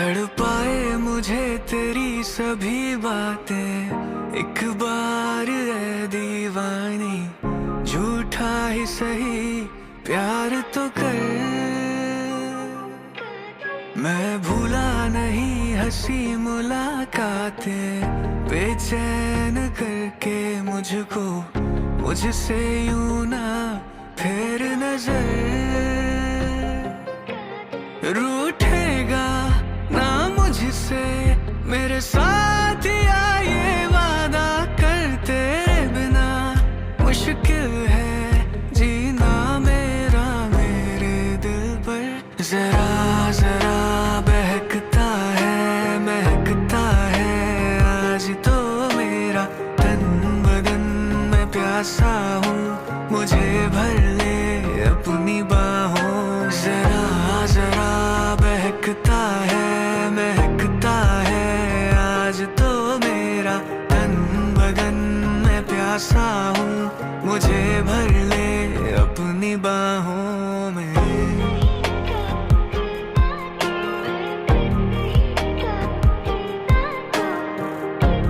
तड़पाए मुझे तेरी सभी बातें, एक बार ऐ दीवानी झूठा ही सही प्यार तो कर। मैं भूला नहीं हंसी मुलाकातें, बेचैन करके मुझको मुझसे यूं ना फेर नजर। रूठेगा ना मुझसे मेरे साथ या ये वादा कर, तेरे बिना मुश्किल है जीना मेरा मेरे दिल पर। जरा जरा बहकता है महकता है आज तो मेरा तन बदन, मैं प्यासा हूँ मुझे भर ले अपनी बाहों। जरा जरा बहकता है महकता है आज तो मेरा तन बदन, मैं प्यासा हूँ मुझे भर ले अपनी बाहों।